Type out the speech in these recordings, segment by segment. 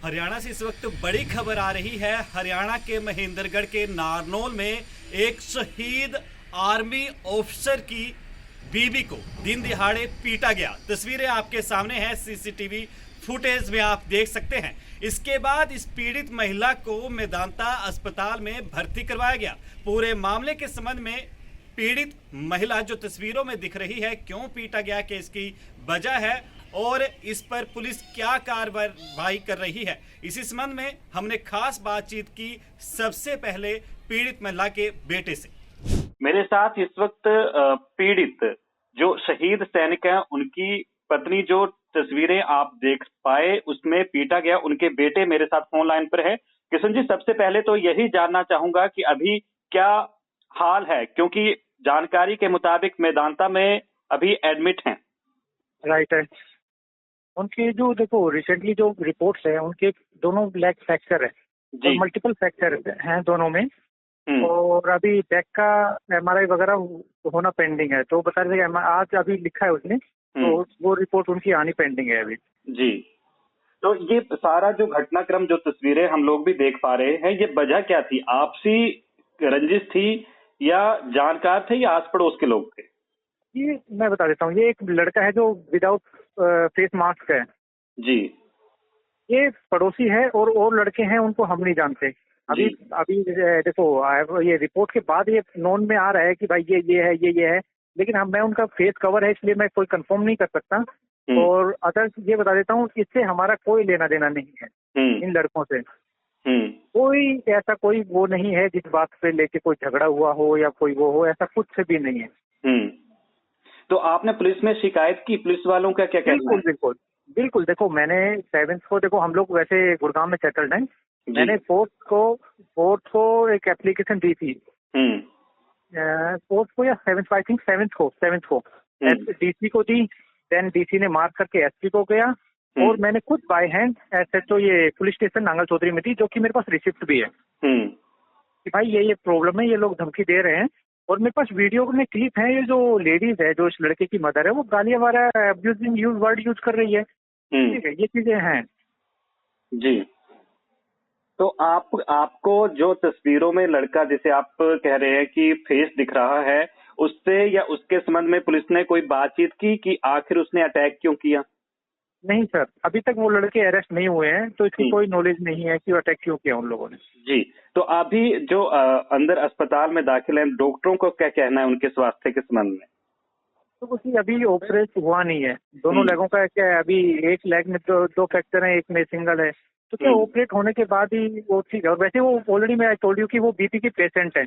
हरियाणा से इस वक्त बड़ी खबर आ रही है। हरियाणा के महेंद्रगढ़ के नारनौल में एक शहीद आर्मी ऑफिसर की बीवी को दिन दिहाड़े पीटा गया। तस्वीरें आपके सामने हैं, सीसीटीवी फुटेज में आप देख सकते हैं। इसके बाद इस पीड़ित महिला को मेदांता अस्पताल में भर्ती करवाया गया। पूरे मामले के संबंध में पीड़ित महिला जो तस्वीरों में दिख रही है, क्यों पीटा गया, कि इसकी वजह है और इस पर पुलिस क्या कार्रवाई कर रही है, इसी संबंध में हमने खास बातचीत की सबसे पहले पीड़ित महिला के बेटे से। मेरे साथ इस वक्त पीड़ित जो शहीद सैनिक हैं, उनकी पत्नी जो तस्वीरें आप देख पाए उसमें पीटा गया, उनके बेटे मेरे साथ फोन लाइन पर है। किशन जी, सबसे पहले तो यही जानना चाहूंगा कि अभी क्या हाल है, क्योंकि जानकारी के मुताबिक मेदांता में अभी एडमिट हैं। राइट है। उनके जो देखो रिसेंटली जो रिपोर्ट्स है, उनके दोनों लेग फ्रैक्चर है और मल्टीपल फ्रैक्चर हैं दोनों में। और अभी बैक का एमआरआई वगैरह होना पेंडिंग है, तो बता रहे थे आज अभी लिखा है उसने, तो वो रिपोर्ट उनकी आनी पेंडिंग है अभी। जी, तो ये सारा जो घटनाक्रम, जो तस्वीरें हम लोग भी देख पा रहे हैं, ये वजह क्या थी? आपसी रंजिश थी या जानकार थे या आस पड़ोस के लोग थे? ये मैं बता देता हूँ। ये एक लड़का है जो विदाउट फेस मास्क है जी, ये पड़ोसी है, और लड़के हैं उनको हम नहीं जानते। अभी अभी देखो ये रिपोर्ट के बाद ये नोन में आ रहा है कि भाई ये है, ये है, लेकिन मैं उनका फेस कवर है इसलिए मैं कोई कंफर्म नहीं कर सकता। और अदर ये बता देता हूँ, इससे हमारा कोई लेना देना नहीं है इन लड़कों से। कोई ऐसा कोई वो नहीं है जिस बात पे लेके कोई झगड़ा हुआ हो या कोई वो हो, ऐसा कुछ भी नहीं है। तो आपने पुलिस में शिकायत की? पुलिस वालों का क्या कहना है? बिल्कुल। देखो मैंने 7th को, देखो हम लोग वैसे गुड़गांव में सेटल्ड हैं। मैंने 4th को एक एप्लीकेशन दी थी। 4th को या 7th, आई थिंक 7th को डीसी को दी। देन डीसी ने मार्क करके एसपी को गया, और मैंने खुद बाय हैंड एसएचओ ये पुलिस स्टेशन नांगल चौधरी में थी, जो कि मेरे पास रिसिप्ट भी है कि भाई ये प्रॉब्लम है, ये लोग धमकी दे रहे हैं। और मेरे पास वीडियो में क्लिप है, ये जो लेडीज है, जो इस लड़के की मदर है, वो गालियां वाला अब्यूजिंग वर्ड यूज कर रही है। ठीक है, ये चीजें हैं। जी, तो आपको जो तस्वीरों में लड़का, जिसे आप कह रहे हैं कि फेस दिख रहा है, उससे या उसके संबंध में पुलिस ने कोई बातचीत की कि आखिर उसने अटैक क्यों किया? नहीं सर, अभी तक वो लड़के अरेस्ट नहीं हुए हैं, तो इसकी कोई नॉलेज नहीं है कि अटैक क्यों किया उन लोगों ने। जी, तो अभी जो अंदर अस्पताल में दाखिल हैं, डॉक्टरों को क्या कहना है उनके स्वास्थ्य के संबंध में? तो कुछ अभी ऑपरेट हुआ नहीं है, दोनों लेगों का क्या है, अभी एक लेग में तो 2 फ्रैक्चर है, एक में सिंगल है, तो क्या ऑपरेट होने के बाद ही वो ठीक है। और वैसे वो ऑलरेडी मैं टोल्ड यू कि वो बीपी की पेशेंट है।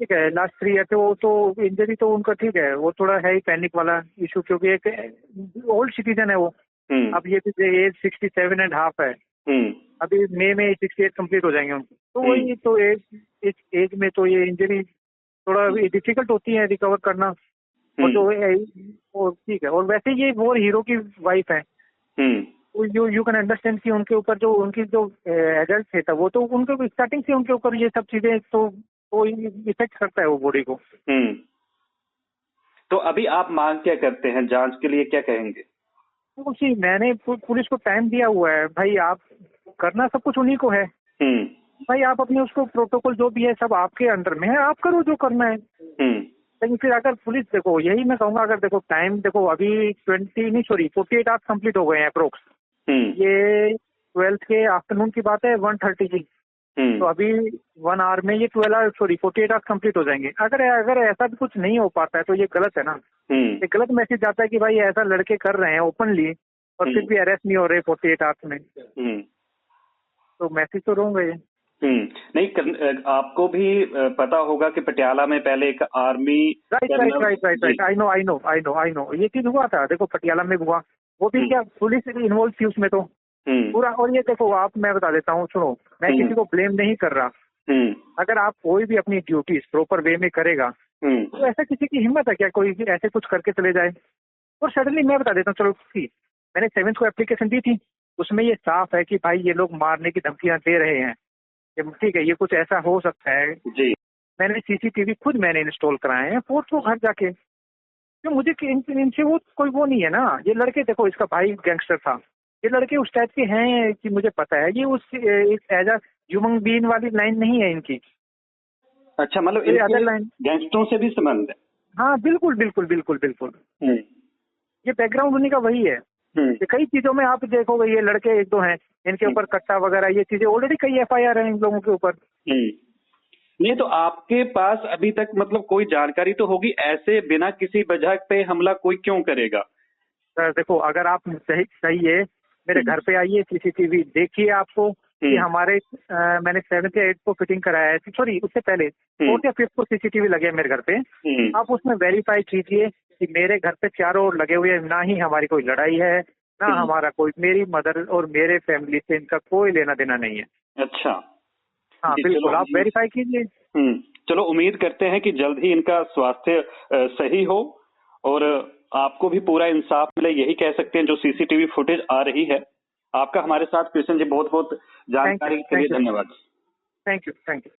ठीक है, लास्ट 3 ईयर से वो तो इंजरी तो उनका ठीक है, वो थोड़ा है ही पैनिक वाला इशू, क्योंकि एक ओल्ड सिटीजन है वो। अब ये एज 67.5 है। अभी मई में 68 कंप्लीट हो जाएंगे उनको, तो वही तो एज में तो ये इंजरी थोड़ा डिफिकल्ट होती है रिकवर करना। और जो ठीक है, और वैसे ये वो हीरो की वाइफ है, यू कैन अंडरस्टैंड कि उनके ऊपर जो उनकी जो एडल्ट था, वो तो उनको स्टार्टिंग से उनके ऊपर ये सब चीजें तो इफेक्ट करता है वो बॉडी को। तो अभी आप मांग क्या करते हैं? जांच के लिए क्या कहेंगे? उसी मैंने पुलिस को टाइम दिया हुआ है भाई, आप करना सब कुछ उन्हीं को है। भाई आप अपने उसको प्रोटोकॉल जो भी है सब आपके अंडर में है, आप करो जो करना है। लेकिन फिर अगर पुलिस, देखो यही मैं कहूंगा, अगर देखो टाइम देखो अभी 48 आवर्स कंप्लीट हो गए हैं अप्रोक्स। ये 12th के आफ्टरनून की बात है, 1:30 की। तो अभी 1 आवर में ये 48 आवर्स कंप्लीट हो जाएंगे। अगर ऐसा भी कुछ नहीं हो पाता है तो ये गलत है ना। ये गलत मैसेज आता है कि भाई ऐसा लड़के कर रहे हैं ओपनली, और फिर भी अरेस्ट नहीं हो रहे 48 आवर्स में, तो मैसेज तो रॉन्ग है ये। नहीं, आपको भी पता होगा कि पटियाला में पहले एक आर्मी राइट आई नो ये चीज हुआ था। देखो पटियाला में हुआ, वो भी क्या पुलिस इन्वॉल्व थी उसमें तो पूरा। और ये देखो मैं बता देता हूँ, सुनो, मैं किसी को ब्लेम नहीं कर रहा। अगर आप कोई भी अपनी ड्यूटीज प्रॉपर वे में करेगा, तो ऐसा किसी की हिम्मत है क्या कोई ऐसे कुछ करके चले जाए? और सडनली मैं बता देता हूँ, चलो मैंने 7th को एप्लीकेशन दी थी, उसमें ये साफ है कि भाई ये लोग मारने की धमकियां दे रहे हैं, ठीक है, ये कुछ ऐसा हो सकता है जी। मैंने सीसीटीवी खुद मैंने इंस्टॉल कराए हैं 4th को घर जाके, तो मुझे इनसे वो कोई वो नहीं है ना। ये लड़के देखो, इसका भाई गैंगस्टर था, ये लड़के उस टाइप के हैं कि मुझे पता है, ये उस एक एज अ ह्यूमन बीइंग वाली लाइन नहीं है इनकी। अच्छा, मतलब ये अदर इनके लाइन, गैंगस्टरों से भी संबंध है। हाँ बिल्कुल बिल्कुल बिल्कुल बिल्कुल, हम्म, ये बैकग्राउंड उन्हीं का वही है। ये कई चीजों में आप देखोगे, ये लड़के एक दो हैं इनके ऊपर कट्टा वगैरह ये चीजें, ऑलरेडी कई FIR है इन लोगों के ऊपर। नहीं तो आपके पास अभी तक मतलब कोई जानकारी तो होगी, ऐसे बिना किसी वजह पे हमला कोई क्यों करेगा? सर देखो, अगर आप सही है मेरे घर पे आइए, CCTV देखिए, आपको कि हमारे मैंने 7th या 8th को फिटिंग कराया है, सॉरी उससे पहले 4th या 5th को CCTV लगे हैं मेरे घर पे। आप उसमें वेरीफाई कीजिए कि मेरे घर पे चारों ओर लगे हुए हैं, ना ही हमारी कोई लड़ाई है, ना हमारा कोई, मेरी मदर और मेरे फैमिली से इनका कोई लेना देना नहीं है। अच्छा, हाँ बिल्कुल, आप वेरीफाई कीजिए। चलो उम्मीद करते हैं कि जल्द ही इनका स्वास्थ्य सही हो और आपको भी पूरा इंसाफ मिले, यही कह सकते हैं जो CCTV फुटेज आ रही है। आपका हमारे साथ कृष्ण जी बहुत बहुत जानकारी के लिए धन्यवाद। Thank you.